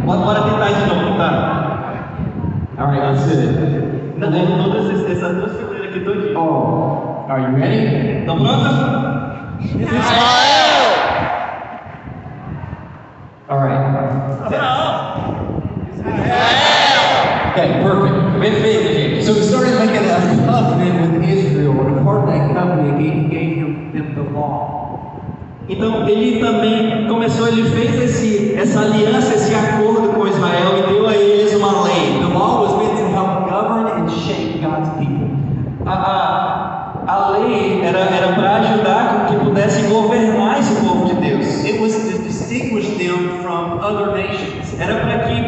Bora tentar de novo, tá? Alright, let's do it. Todas essas duas fileiras aqui todinho. Oh, are you ready? Estão prontos? Alright. Okay, perfect. Perfeito, gente. So we started making a covenant with Israel, and a part of that covenant, he gave them the law. Então ele também começou, ele fez essa aliança, esse acordo com Israel e deu a eles uma lei. The law was meant to help govern and shape God's people. A lei era para ajudar com que pudesse governar esse povo de Deus. It was to distinguish them from other nations. Era para que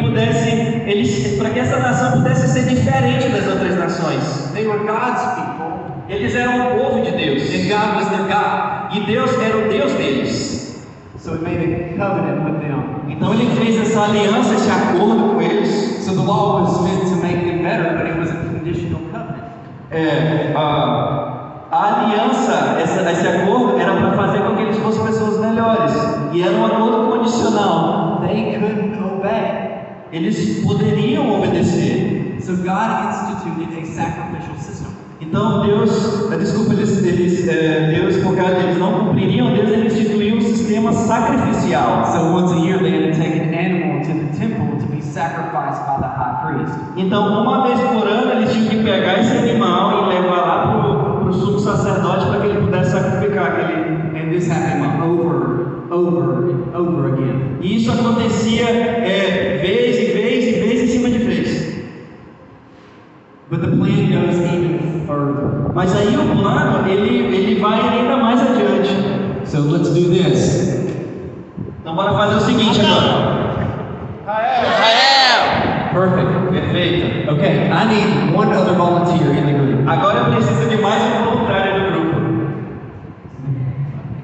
para que essa nação pudesse ser diferente das outras nações. They were God's people. Eles eram o povo de Deus. And God was their God. E Deus era o Deus deles. So he made a covenant with them. Então ele fez essa aliança, esse acordo com eles. So the law was meant to make them better, but it was a conditional covenant. A aliança, esse acordo era para fazer com que eles fossem pessoas melhores. E era um acordo condicional. They couldn't obey. Eles poderiam obedecer. So God instituted a sacrificial system. Então Deus, por causa deles não cumpririam, Deus ele instituiu um sistema sacrificial. So once a year they had to take an animal to the temple to be sacrificed by the high priest. Então uma vez por ano eles tinham que pegar esse animal e levar lá para o sumo sacerdote para que ele pudesse sacrificar aquele. And this happened over again. E isso acontecia vez em cima de vez. But the plan goes even further. Mas aí o plano ele vai ainda mais adiante. So let's do this. Então bora fazer o seguinte agora. Perfect. Perfeito. Okay, I need one other volunteer in the group. Agora eu preciso de mais um voluntário do grupo.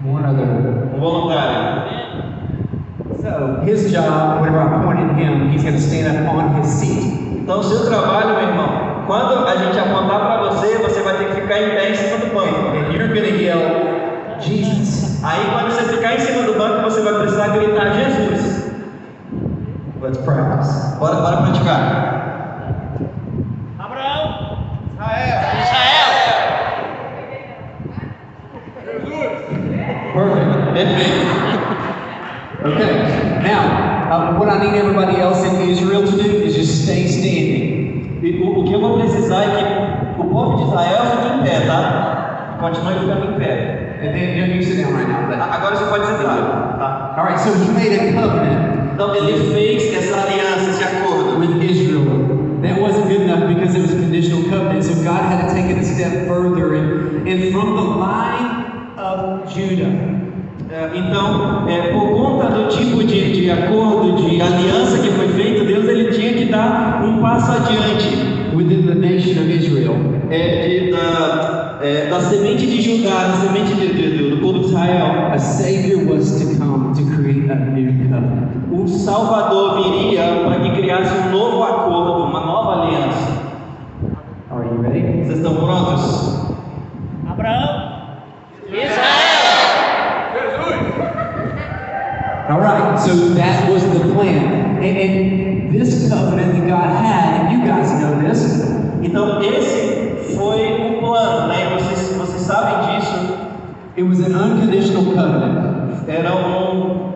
One other. Um voluntário. So his job, whenever I point at him, he's going to stand up on his seat. Então o seu trabalho, meu irmão, quando a gente apontar para você, você vai ter que ficar em pé em cima do banco. And you're going to yell, Jesus. Aí quando você ficar em cima do banco, você vai precisar gritar Jesus. Let's practice. Bora praticar. Abraão. Perfect. Perfeito. Okay. Now, what I need everybody else in Israel to do is just stay standing. O que eu vou precisar é que o povo de Israel fique em pé, tá? Continue ficando em pé. And then you sit down right now. Agora você pode sentar, tá? All right. So he made a covenant Então ele fez essa aliança, esse acordo. with Israel. That wasn't good enough because it was a conditional covenant. So God had to take it a step further, and from the line of Judah. Então, por conta do tipo de acordo, de aliança que foi feito, Deus ele tinha que dar um passo adiante Within the nation of Israel, da semente de Judá, da semente do povo de Israel. a Savior was to come to create a new covenant. Um Salvador viria para que criasse um novo acordo, uma nova aliança. Are you ready? Vocês estão prontos? Abraão. All right, so that was the plan. And this covenant that God had, and you guys know this, Então esse foi o plano, né? Vocês sabem disso. it was an unconditional covenant. Era um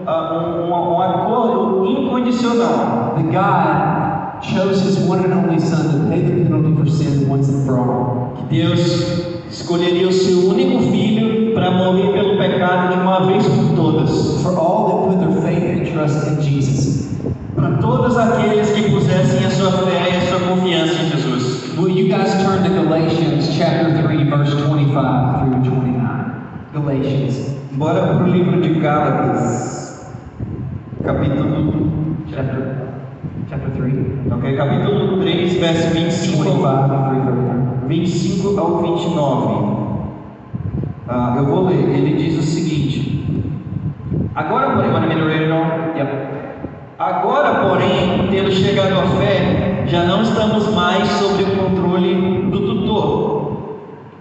acordo incondicional. That God chose His one and only Son to pay the penalty for sin once and for all. Que Deus escolheria o seu único filho para morrer pelo pecado de uma vez por todas. For all that put their faith and trust in Jesus. Para todos aqueles que pusessem a sua fé e a sua confiança em Jesus. Will you guys turn to Galatians chapter 3, verse 25 through 29? Galatians. Bora para o livro de Gálatas, capítulo Chapter 3. Ok, capítulo 3, verso 25 25 ao through 25 ao 29. Eu vou ler. Ele diz o seguinte: Agora, porém, Agora, porém, tendo chegado à fé, já não estamos mais sob o controle do tutor.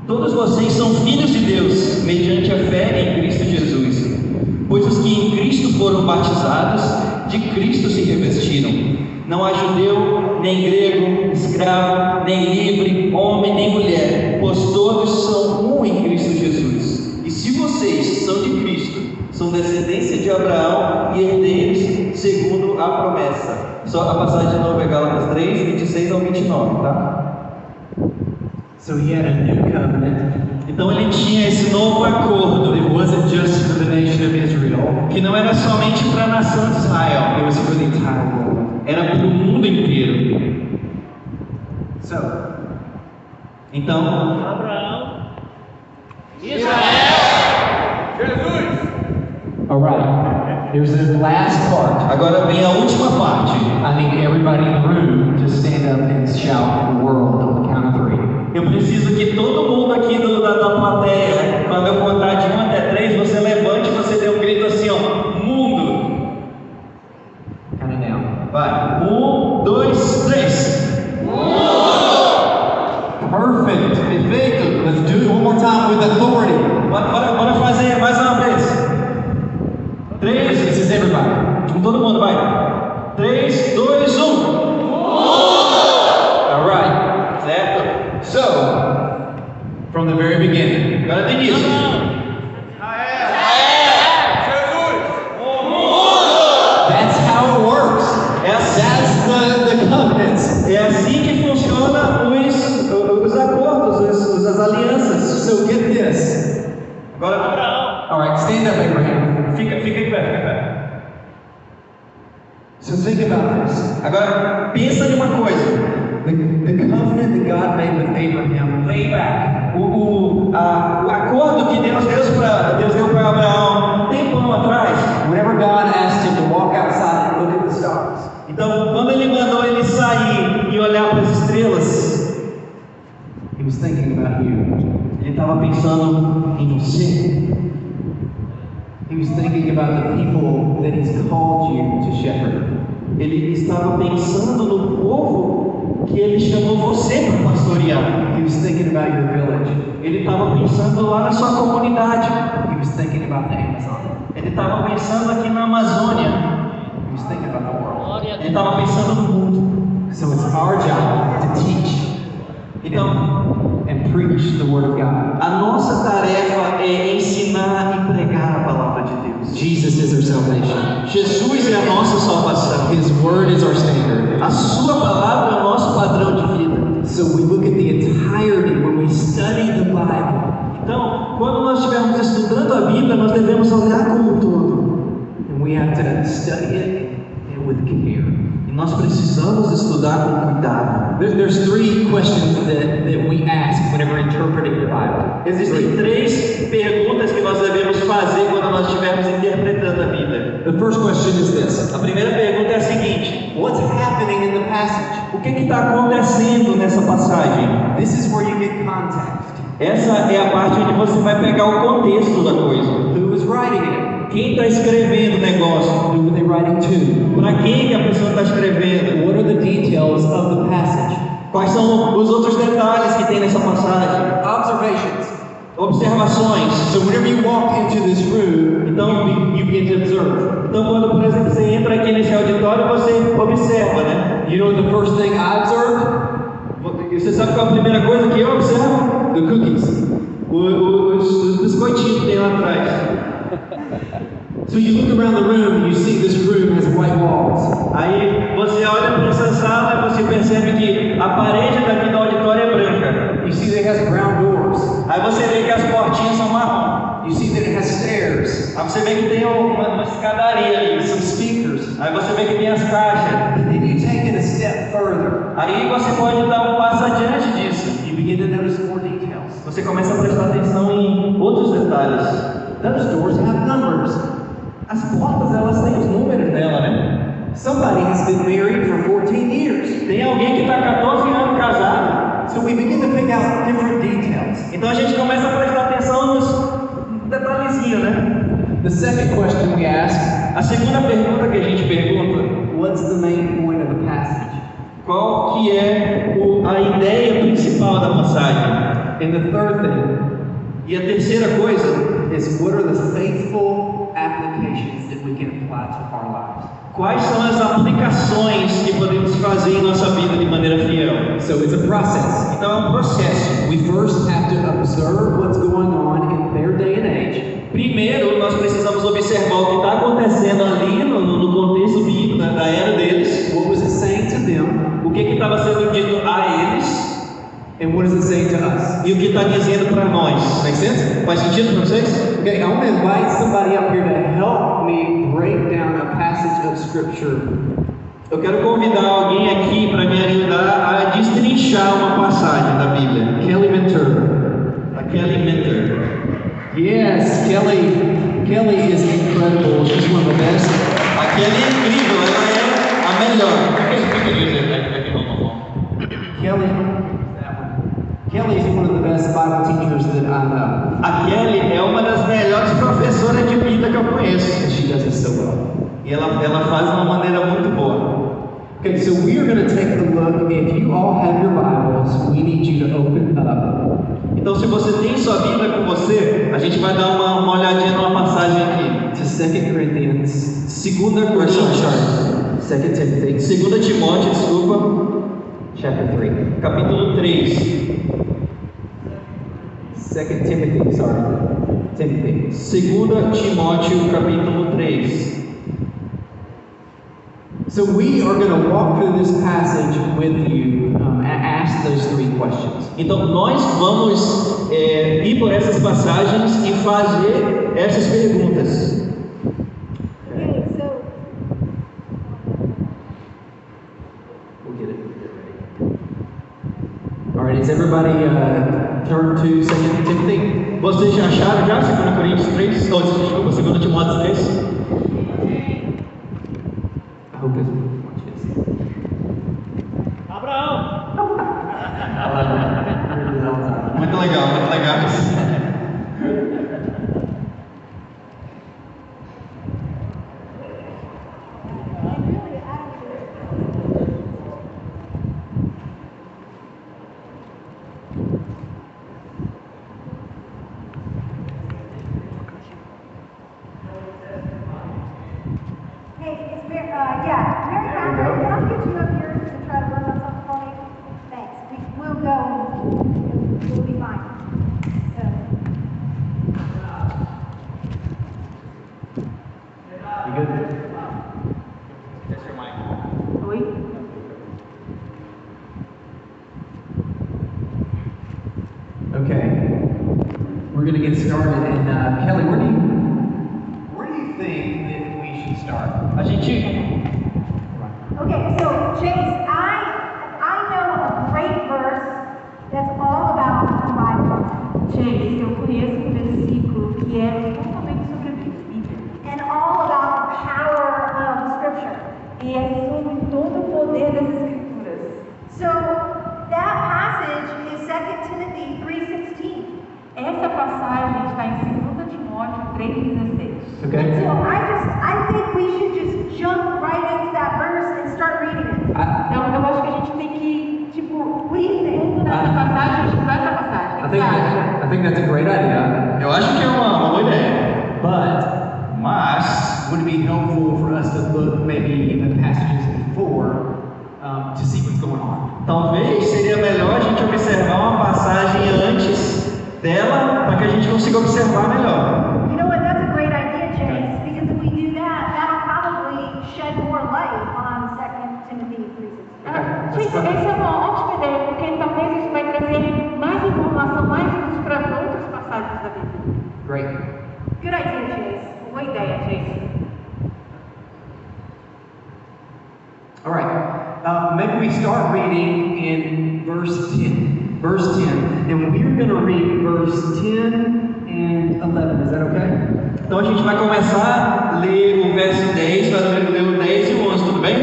Todos vocês são filhos de Deus, mediante a fé em Cristo Jesus. foram batizados, de Cristo se revestiram. Não há judeu, nem grego, escravo, nem livre, homem, nem mulher, pois todos são um em Cristo Jesus. E se vocês são de Cristo, são descendência de Abraão e herdeiros segundo a promessa. Só a passagem de novo é Gálatas 3, 26 ao 29, tá? So he had a new covenant. Então ele tinha esse novo acordo. It wasn't just for the nation of Israel. Que não era somente para a nação de Israel. It was for the entire world. Era para o mundo inteiro. Então, Abraão, Israel, Jesus. All right. Here's the last part. agora vem a última parte. I need everybody in the room to stand up and shout the world on the count of 3. Eu preciso que todo mundo aqui da plateia, quando eu contar de 1 até 3, você levante e você dê um grito assim, ó, mundo. Count it down. Vai. 1, 2, 3. Perfect. Perfeito. Let's do it one more time with authority. Bora fazer mais uma vez. 3. This is everybody. Todo mundo vai. 3, 2, 1. Alright. Certo? So, From the very beginning. agora tem isso. That's how it works. That's the covenants. É assim que funciona os acordos, as alianças. So get this. Agora, All right, stand up, Abraham. fica em pé. So think about this. Agora, pensa em uma coisa. The covenant that God made with Abraham way back. O acordo que Deus deu para Abraão um tempão atrás. Whenever God asked him to walk outside and look at the stars, Então, quando ele mandou ele sair e olhar para as estrelas, he was thinking about you. ele estava pensando em você. He was thinking about the people that he's called you to shepherd. Ele estava pensando no povo que ele chamou você para pastorear. He was thinking about your village. Ele estava pensando lá na sua comunidade. He was thinking about the Amazon. Ele estava pensando aqui na Amazônia. He was thinking about the world. Glória a Ele Deus. estava pensando no mundo. So it's our job to teach Então, and preach the word of God. a nossa tarefa é ensinar e pregar a palavra de Deus. Jesus is our salvation. Jesus é a nossa salvação. His word is our standard. A sua palavra é o nosso padrão de vida. So we look at the entirety when we study the Bible. Então, quando nós estivermos estudando a Bíblia, nós devemos olhar como um todo. And we have to study it and with care. E nós precisamos estudar com cuidado. There's 3 questions that we ask whenever interpreting the Bible. Existem 3 perguntas que nós devemos fazer quando nós estivermos interpretando a Bíblia. The first question is this. A primeira pergunta é a seguinte: What's happening in the passage? o que está acontecendo nessa passagem? This is where you get context. Essa é a parte onde você vai pegar o contexto da coisa. Who is writing it? Quem está escrevendo o negócio? Who are they writing to? Para quem que a pessoa está escrevendo? What are the details of the passage? Quais são os outros detalhes que tem nessa passagem? Observations. Observações. So whenever you walk into this room, Então, you begin to observe. Então, quando, por exemplo, você entra aqui nesse auditório, você observa, né? You know the first thing I observed? E você sabe qual é a primeira coisa que eu observo? The cookies. Os biscoitinhos que tem lá atrás. So you look around the room and you see this room has white walls. Aí você olha para essa sala e você percebe que a parede daqui do auditório é branca. You see that it has brown doors. Aí você vê que as portinhas são marrom. You see that it has stairs. Aí você vê que tem uma escadaria ali. Some speakers. Aí você vê que tem as caixas. And then you take it a step further. Aí você pode dar um passo adiante disso. You begin to notice more details. Você começa a prestar atenção em outros detalhes. Those doors have numbers. As portas, elas têm os números dela, né? Somebody has been married for 14 years. Tem alguém que está 14 anos casado. So we begin to pick out different details. Então a gente começa a prestar atenção nos detalhezinhos, né? The second question we ask, A segunda pergunta que a gente pergunta: what's the main point of the passage? qual que é a ideia principal da passagem? And the third thing E a terceira coisa: is what are the faithful applications that we can apply Quais são as aplicações que podemos fazer em nossa vida de maneira fiel? So it's a process. Então é um processo. We first have to observe what's going on in their day and age. Primeiro, nós precisamos observar o que está acontecendo ali no contexto bíblico da era deles. What was it saying to them? O que estava sendo dito a eles And what is it saying to us? e o que está dizendo para nós. Make sense? Faz sentido para vocês? Okay, I want to invite somebody up here to help me break down a passage of Scripture. Eu quero convidar alguém aqui para me ajudar a destrinchar uma passagem da Bíblia. Kelly Minter. A Kelly Minter. Yes, Kelly is incredible. She's one of the best. A Kelly é incrível, ela é a melhor. Kelly is one of the best Bible teachers that I know. A Kelly é uma das melhores professoras de Bíblia que eu conheço. And she does it so well. E ela faz de uma maneira muito boa. Okay, so we are going to take a look. If you all have your Bibles, we need you to open up. Então, se você tem sua Bíblia com você, a gente vai dar uma olhadinha numa passagem aqui. To 2 Corinthians. 2 Coríntios. 2 Timothy. 2 Timóteo, desculpa. Chapter 3. Capítulo 3. 2 Timothy, sorry. Timothy. 2 Timóteo, capítulo 3. So we are going to walk through this passage with you and ask those three questions. Então nós vamos ir por essas passagens e fazer essas perguntas. Okay, so We'll get it. All right, is everybody turn to 2 Timothy? Vocês já acharam já 2 Coríntios 3? Ou desculpa, 2 Timóteo 3? I hope it's Abraão! Muito legal, muito legal. hey, it's Mary, Mary Catherine, can I get you up here to try to work on something for me? Thanks. We'll go and we'll be fine. So, You good? Oi? Okay. We're going to get started. And Kelly, where do you think that we should start? A gente Okay, so Chase, I know a great verse that's all about the Bible. Chase, eu conheço um versículo que é totalmente sobre a Bíblia. And all about the power of Scripture. E é sobre todo o poder das Escrituras. So that passage is 2 Timothy 3:16. Essa passagem está em 2 Timóteo 3,16. Okay. So I think we should just jump right into that verse and start reading it. Então, eu acho que a gente tem que, tipo, What do you think? nessa passagem, estudar essa passagem. O I que você acha? think that's a great idea. eu acho que é uma boa ideia. But Mas would it be helpful for us to look maybe even passages before to see what's going on? talvez seria melhor a gente observar uma passagem antes dela para que a gente consiga observar melhor. You know what? That's a great idea, Chase. Because if we do that, that'll probably shed more light on 2 Timothy 3:16. Gente, essa é uma ótima ideia, porque talvez isso vai trazer mais informação, mais luz para outras passagens da Bíblia. Great. Good idea, Chase. Boa ideia, Chase. All right. Maybe we start reading in verse 10. Verse 10. And we're going to read verse 10 and 11. Is that okay? Então a gente vai começar a ler o verso 10, vai ler o 10 e o 11, tudo bem?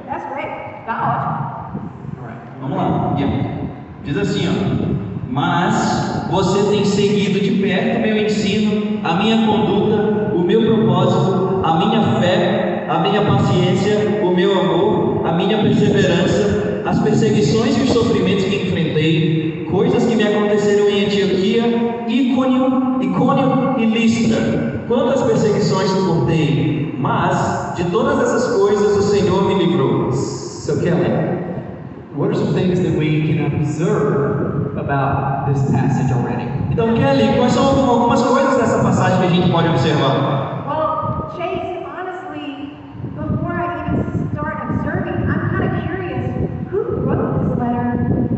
That's great. Tá ótimo. All right. Vamos lá. Diz assim, ó. Mas você tem seguido de perto meu ensino, a minha conduta, o meu propósito, a minha fé, a minha paciência, o meu amor, a minha perseverança, as perseguições e os sofrimentos que enfrentei, coisas que me aconteceram em Antioquia, Icônio e Listra. Quantas perseguições suportei, mas de todas essas about this passage already? Então, Kelly, quais são algumas coisas dessa passagem que a gente pode observar? Well, Chase, honestly, before I even start observing, I'm kind of curious who wrote this letter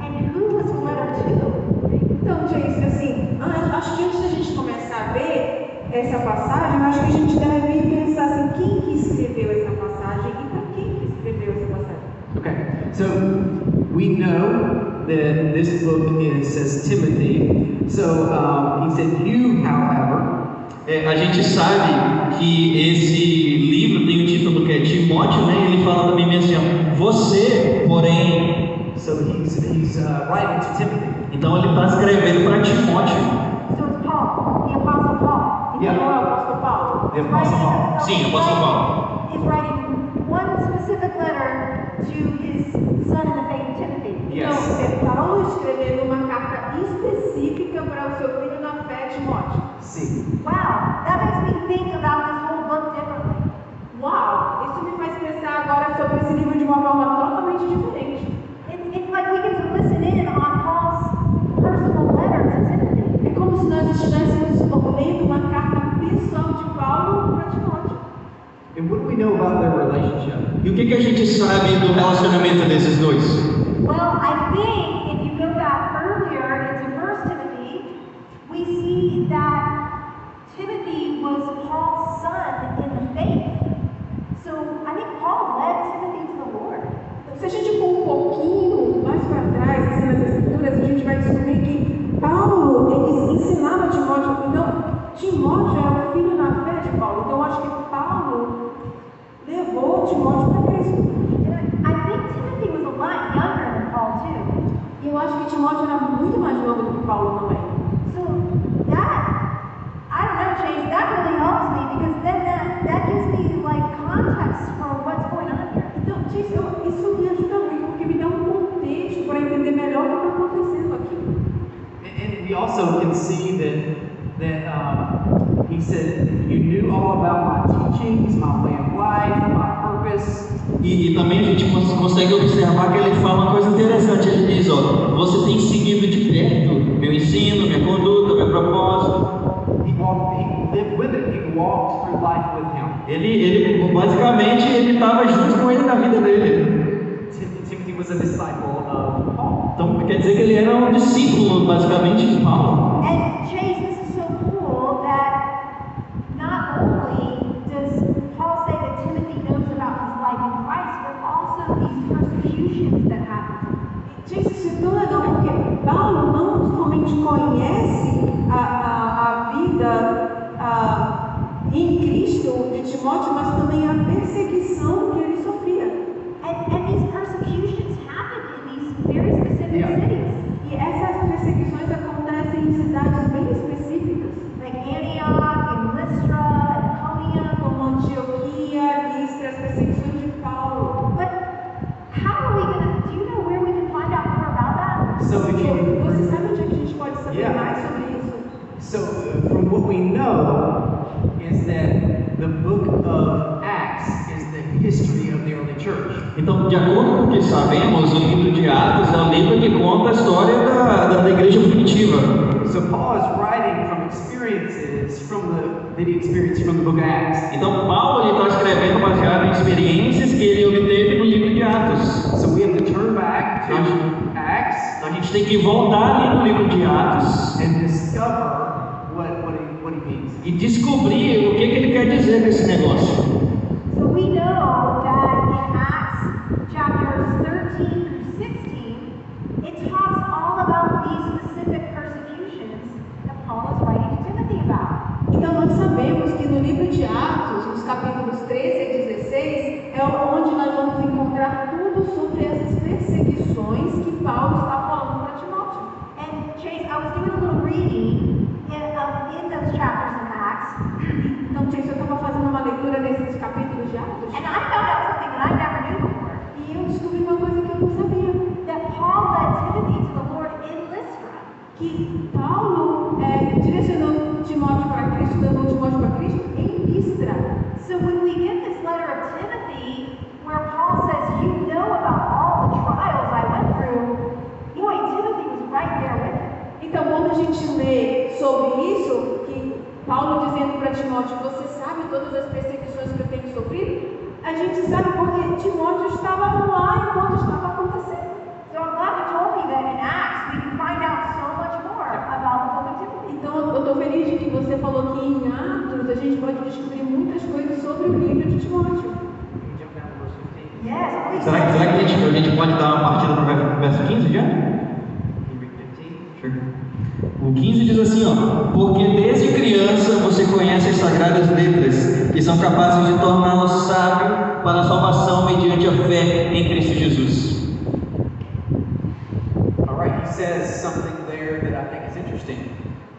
and who was the letter to? Então, Chase, assim, acho que antes da gente começar a ver essa passagem, eu acho que a gente deve pensar assim, quem que escreveu essa passagem e para quem que escreveu essa passagem. Okay, so we know that this book says Timothy. So he said, "You, however." A gente sabe que esse livro tem um título que é Timóteo, né? E ele fala também assim, ó, você, porém. So he's writing to Timothy. Então ele está escrevendo para Timóteo. So it's Paul, the Apostle Paul. Yeah. Então é o apóstolo Paulo. The Apostle Paul. Sim, apóstolo Paulo. He's writing one specific letter to his son in the faith, Timothy. Yes. Então, é Paulo escrevendo uma carta específica para o seu filho na fé, Timóteo. See. Wow, that makes me think about this whole book differently. Uau! Isso me faz pensar agora sobre esse livro de uma forma totalmente diferente. It's like we get to listen in on Paul's personal letter to Timothy. É como se nós estivéssemos lendo uma carta pessoal de Paulo para Timóteo. And what do we know about their relationship? E o que a gente sabe do relacionamento desses dois? Well, I think if you go back earlier into 1 Timothy, we see that Timothy was Paul's son in the faith. So I think Paul led Timothy to the Lord. Se a gente for um pouquinho mais para trás, assim, nas escrituras, a gente vai descobrir que Paulo, ele ensinava Timóteo. Então, Timóteo era filho na fé de Paulo. Então, eu acho que Paulo levou Timóteo para Cristo. I think Timothy was a lot younger than Paul too. E eu acho que Timóteo era muito mais novo do que Paulo também. So that, I don't know, Chase, that really helps me because then that gives me like context for what's going on here. Então, isso me ajuda muito, porque me dá um contexto para entender melhor o que está acontecendo aqui. And we also can see that he said, "You knew all about my teachings, my way of life, my purpose." E também a gente consegue observar que ele fala uma coisa interessante. Ele diz, ó, você tem seguido de perto meu ensino, minha conduta, meu propósito. He lived with it. He walked through life with him. Ele basicamente, ele estava junto com ele na vida dele. Timothy was a disciple of Paul. Então quer dizer que ele era um discípulo, basicamente, de Paulo. And Chase, this is so cool that not only does Paul say that Timothy knows about his life in Christ, but also these persecutions that happened to him. Gente, isso é tão legal, porque Paulo não somente conhece a vida em Cristo de Timóteo, mas também a perseguição que ele sofria. And these persecutions happened in these very specific Yeah. cities. E essas perseguições acontecem em cidades bem específicas, Like Antioch and Lystra and Iconium. como Antioquia, Listra, as perseguições de Paulo. But how are we gonna, do you know where we can find out more about that? So if you, Você sabe onde é que a gente pode saber Yeah. mais sobre isso? so from what we know is that the book of Acts is the history of the early church. Então, de acordo com o que sabemos, o livro de Atos é um livro que conta a história da igreja primitiva. So Paul is writing from experiences that he experienced from the book of Acts. Então, Paulo está escrevendo baseado em experiências que ele obteve no livro de Atos. So we have to turn back to Acts Então, a gente tem que voltar ali no livro de Atos and discover what he means. e descobrir o que ele quer dizer com esse negócio. So we know that in Acts chapters 13 through 16, it talks all about these specific persecutions that Paul is writing to Timothy about. Então nós sabemos que no livro de Atos, nos capítulos 13 e 16, é onde nós vamos encontrar tudo sobre essas perseguições que Paulo está falando para Timóteo. And Chase, I was doing a little reading in those chapters in Acts, Então, Chase, eu estava fazendo uma leitura desses capítulos de Atos and I found out something that I never knew before. e eu descobri uma coisa que eu não sabia. That Paul led Timothy to the Lord in Lystra. Que Paulo direcionou Timóteo para Cristo, levou Timóteo para Cristo em Listra. So when we get this letter of Timothy, where Paul says, you know about all the trials I went through, boy, Timothy was right there with him. sobre isso, que Paulo dizendo para Timóteo, você sabe todas as perseguições que eu tenho sofrido? A gente sabe porque Timóteo estava lá enquanto estava acontecendo. So I'm glad you told me that in Acts we can find out so much more about the book of Timothy. Então eu estou feliz de que você falou que em Atos a gente pode descobrir muitas coisas sobre o livro de Timóteo. Yes, please. Será que a gente pode dar uma partida para o verso 15 já? Sure. O 15 diz assim, ó: porque desde criança você conhece as sagradas letras, que são capazes de torná-lo sábio para a salvação mediante a fé em Cristo Jesus. All right, he says something there that I think is interesting.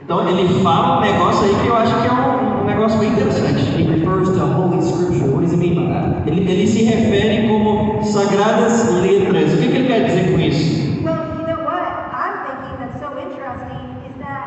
Então ele fala um negócio aí que eu acho que é um negócio bem interessante. He refers to Holy Scripture. What does he mean by that? Ele se refere como sagradas letras. O que ele quer dizer com isso? Well, you know what I'm thinking that's so interesting is that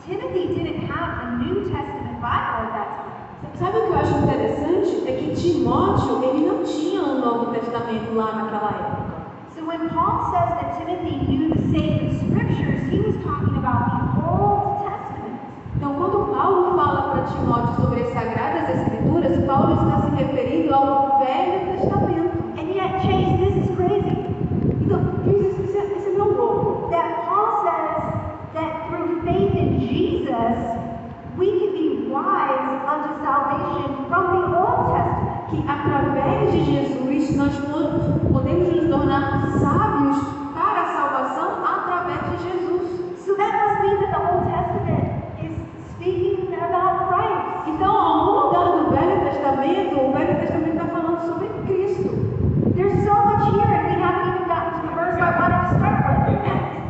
Timothy didn't have a New Testament Bible at that time. Sabe o que eu acho interessante? É que Timóteo, ele não tinha um Novo Testamento lá naquela época. So when Paul says that Timothy knew the sacred scriptures, he was talking about the Old Testament. Então, quando Paulo fala para Timóteo sobre as Sagradas Escrituras, Paulo está se referindo ao Velho Testamento. And yet, Chase, this is crazy. Então, isso é meu louco. That Paul says that through faith in Jesus, we can be wise unto salvation from the Old Testament. Que através de Jesus nós podemos nos tornar sábios para a salvação através de Jesus. So that must mean that the Old Testament is speaking about Christ. Então, em algum lugar do Velho Testamento, o Velho Testamento está falando sobre Cristo. There's so much here, and we haven't even gotten to the verse I wanted to start with.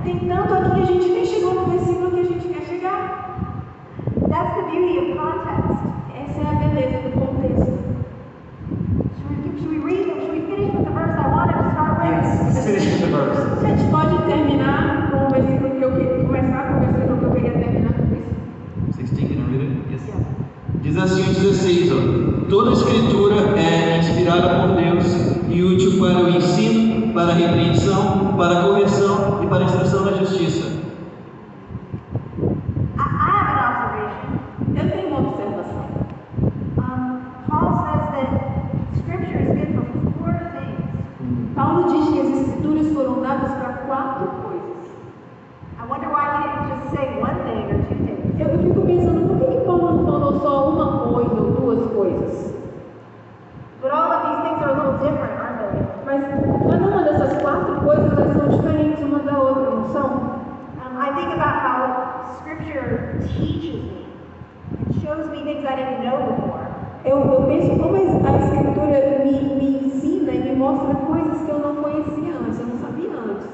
Tem tanto aqui, a gente nem chegou no versículo que a gente quer chegar. That's the beauty of context. Essa é a beleza do contexto. Should we read? Should we finish with the verse I wanted to start with? Yes, let's finish with the verse. A gente pode terminar com o versículo que eu queria começar, com o versículo que eu queria terminar com isso. 16, can I read it? Yes. Diz assim o 16, ó: toda a escritura é inspirada por Deus e útil para o ensino, para a repreensão, para a correção e para a instrução na justiça. I have an observation. Eu tenho uma observação. Paul says that Scripture is good for 4 things. Paulo diz que as escrituras foram dadas para 4 coisas. I wonder why he didn't just say 1 thing or 2 things. Eu fico pensando, por que Paulo não falou só uma coisa ou 2 coisas? But all of these things are a little different, aren't they? Mas cada uma dessas 4 coisas elas são diferentes uma da outra, não são? I think about how Scripture teaches me. It shows me things I didn't know before. Eu penso como a escritura me ensina e me mostra coisas que eu não conhecia antes, eu não sabia antes.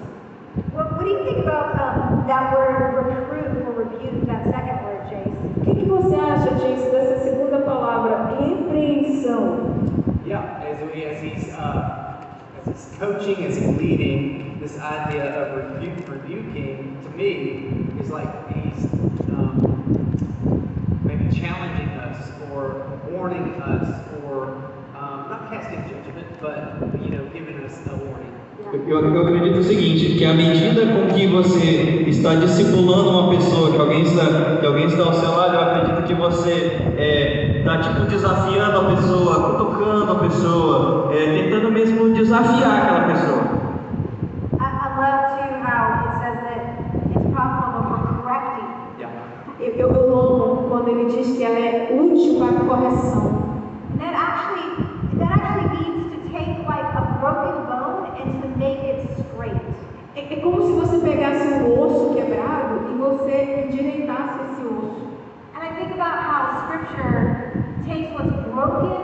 What do you think about that word reprove or rebuke, that second word, Chase? O que você acha, Jace, dessa segunda palavra, repreensão? Yeah, as he's coaching, as he's leading, this idea of rebuking to me is like he's maybe challenging us or warning us or not casting judgment, but giving us a warning. Eu acredito o seguinte, que à medida com que você está discipulando uma pessoa, que alguém está ao seu lado, eu acredito que você está desafiando a pessoa, cutucando a pessoa, tentando mesmo desafiar aquela pessoa. I love too how it says that it's profitable for correcting. Yeah. Eu amo quando ele diz que ela é útil para a correção. And that actually means to take like a broken bone and to make it straight. É como se você pegasse um osso quebrado e você endireitasse esse osso. And I think about how Scripture takes what's broken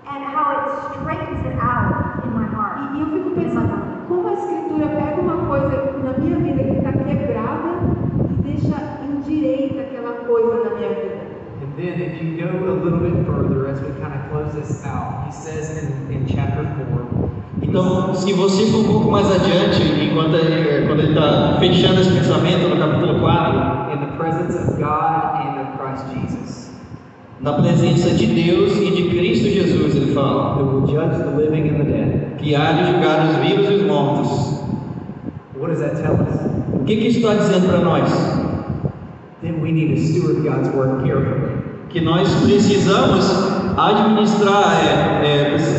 and how it straightens it out in my heart. E eu fico pensando, como a escritura pega uma coisa na minha vida que está quebrada e deixa endireita aquela coisa na minha vida. And then if you go a little bit further, as we kind of close this out, he says in chapter 4, Então, se você for um pouco mais adiante, quando ele está fechando esse pensamento no capítulo 4, in the presence of God and of Christ Jesus, na presença de Deus e de Cristo Jesus, ele fala, who will judge the living and the dead. que há de julgar os vivos e os mortos. What does that tell us? O que isso está dizendo para nós? Then we need to steward God's word carefully. Que nós precisamos administrar,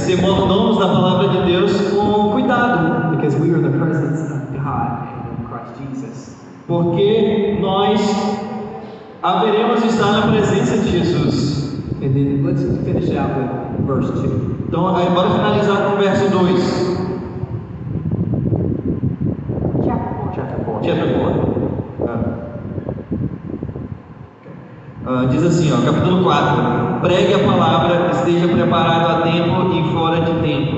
ser mordomos da palavra de Deus com cuidado, Because we are the presence of God in Christ Jesus. porque nós haveremos de estar na presença de Jesus. And then let's finish out with verse 2. Então, bora finalizar com o verso 2. Chapter 4. Chapter 4. Diz assim, ó, capítulo 4: Pregue a palavra, esteja preparado a tempo e fora de tempo.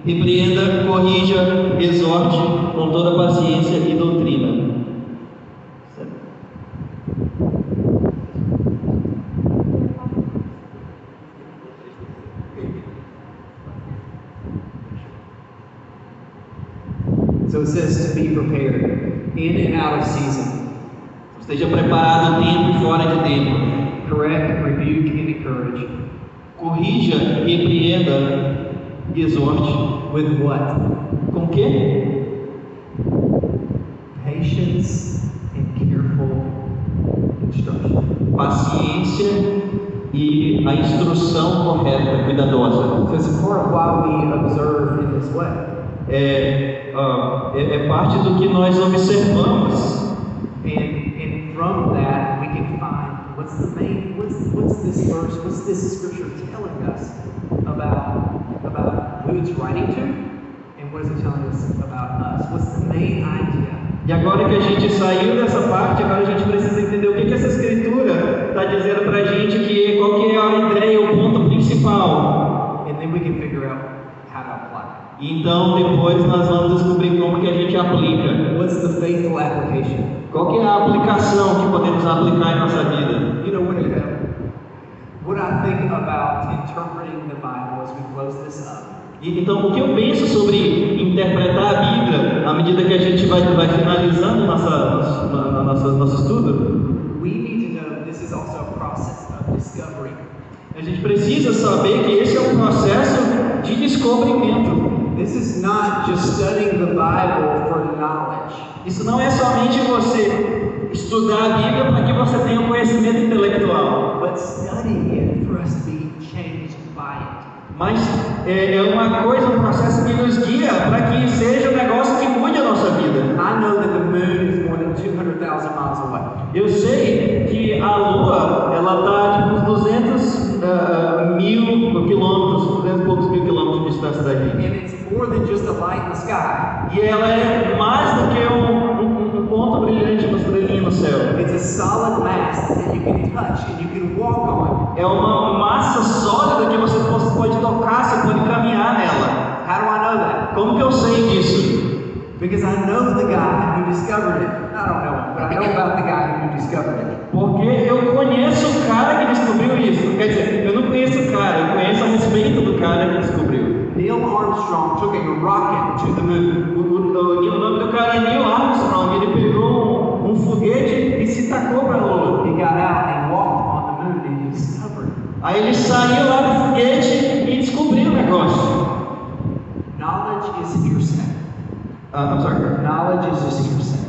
Repreenda, corrija, exorte com toda paciência e doutrina. So it says to be prepared in and out of season. Esteja preparado a tempo e fora de tempo. Correct, rebuke, and encourage. Corrija, repreenda e exorte. With what? Com quê? Patience and careful instruction. Paciência e a instrução correta, cuidadosa. So it's part of why we observe in this way. É parte do que nós observamos. And from that we can find what's this verse, what's this scripture telling us about who it's writing to, and what is it telling us about us? What's the main idea? E agora que a gente saiu dessa parte, agora a gente precisa entender o que essa escritura está dizendo para a gente, qual que é a ideia, o ponto principal. And then we can figure out how to apply it. Então depois nós vamos descobrir como que a gente aplica. What's the faithful application? Qual que é a aplicação que podemos aplicar em nossa vida? You know, what I think about interpreting the Bible as we close this up. Então, o que eu penso sobre interpretar a Bíblia à medida que a gente vai finalizando nosso estudo? We need to know this is also a process of discovery. A gente precisa saber que esse é um processo de descobrimento. This is not just studying the Bible for knowledge. Isso não é somente você estudar a Bíblia para que você tenha um conhecimento intelectual, But studying it for us to be changed by it. mas é uma coisa, um processo que nos guia para que seja um negócio que mude a nossa vida. I know that the moon is more than 200,000 miles away. Eu sei que a Lua, ela está tipo uns 200 mil quilômetros, 200 e poucos mil quilômetros de distância da gente. And it's more than just a light in the sky. E ela é mais do que um ponto brilhante, uma estrelinha no céu. It's a solid mass that you can touch and you can walk on. É uma massa sólida que você pode tocar, você pode caminhar nela. How do I know that? Como que eu sei disso? Because I know the guy who discovered it. I don't know him, but I know about the guy who discovered it. Porque eu conheço o cara que descobriu isso. Quer dizer, eu não conheço o cara, eu conheço a respeito do cara que descobriu. Neil Armstrong took a rocket to the moon. O nome do cara é Neil Armstrong. Ele pegou um foguete e se tacou para a Lua. He got out and walked on the moon and he discovered. Aí ele saiu lá do foguete e descobriu o negócio. Knowledge is hearsay. I'm sorry. Knowledge is just hearsay.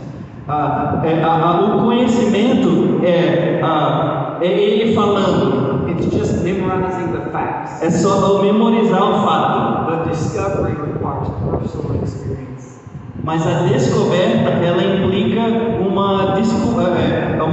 O conhecimento é ele falando. It's just memorizing the facts. É só memorizar o fato. But discovery requires personal experience. Mas a descoberta, ela implica uma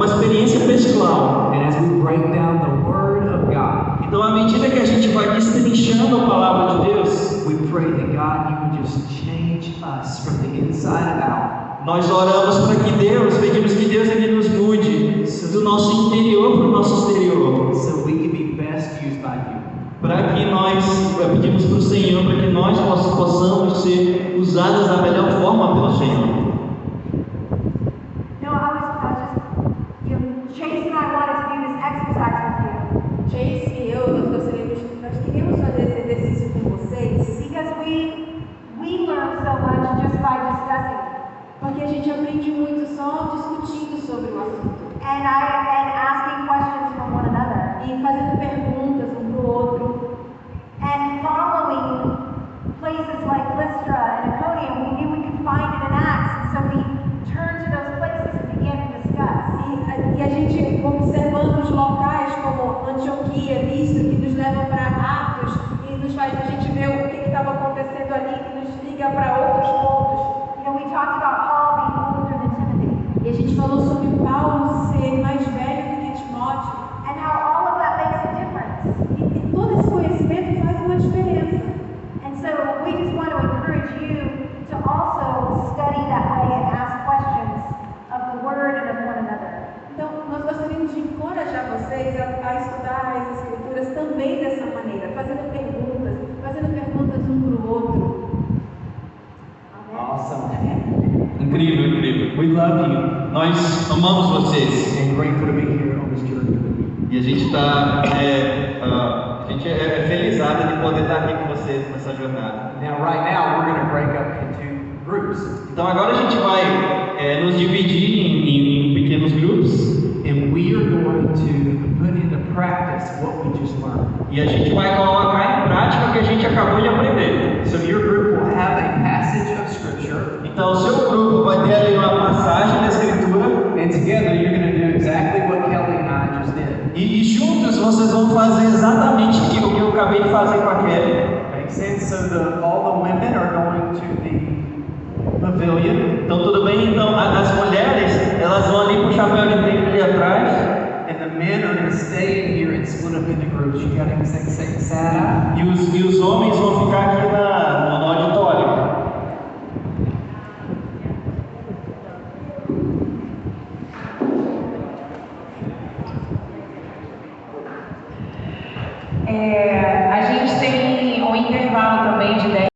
experiência pessoal. And as we break down the Word of God, Então, à medida que a gente vai destrinchando a palavra de Deus, we pray that God, you would just change us from the inside out. nós oramos para que Deus, pedimos que Deus ele nos mude do nosso interior para o nosso exterior. So we can be best used by you. Para que nós pedimos para o Senhor, para que nós possamos ser usados da melhor forma pelo Senhor. No, I was just, Chase and I wanted to do this exercise with you. Chase e eu, nós queríamos fazer esse exercício com vocês, Because we learn so much just by discussing. porque a gente aprende muito só discutindo sobre o assunto And asking questions from one another. e fazendo perguntas um pro outro. And following places like Lystra and Iconium, we knew we could find it in Acts Nós amamos vocês and grateful to be here on this journey. e a gente está felizada de poder estar aqui com vocês nessa jornada. Now, right now, we're going to break up into groups, Então agora a gente vai nos dividir em pequenos grupos and we are going to put into practice what we just learned. e a gente vai colocar em prática o que a gente acabou de aprender. So your group will have a passage of Scripture, Então o seu grupo vai ter ali uma passagem da Escritura and together you're going to do exactly what Kelly and I just did. e juntos vocês vão fazer exatamente o que eu acabei de fazer com a Kelly. Makes sense? So all the women are going to the pavilion, Então tudo bem? Então as mulheres elas vão ali pro chapéu de tempo ali atrás and the men are going to stay in here and split up into groups. You got anything to say, Sarah? e os homens vão ficar aqui no auditório. A gente tem um intervalo também de 10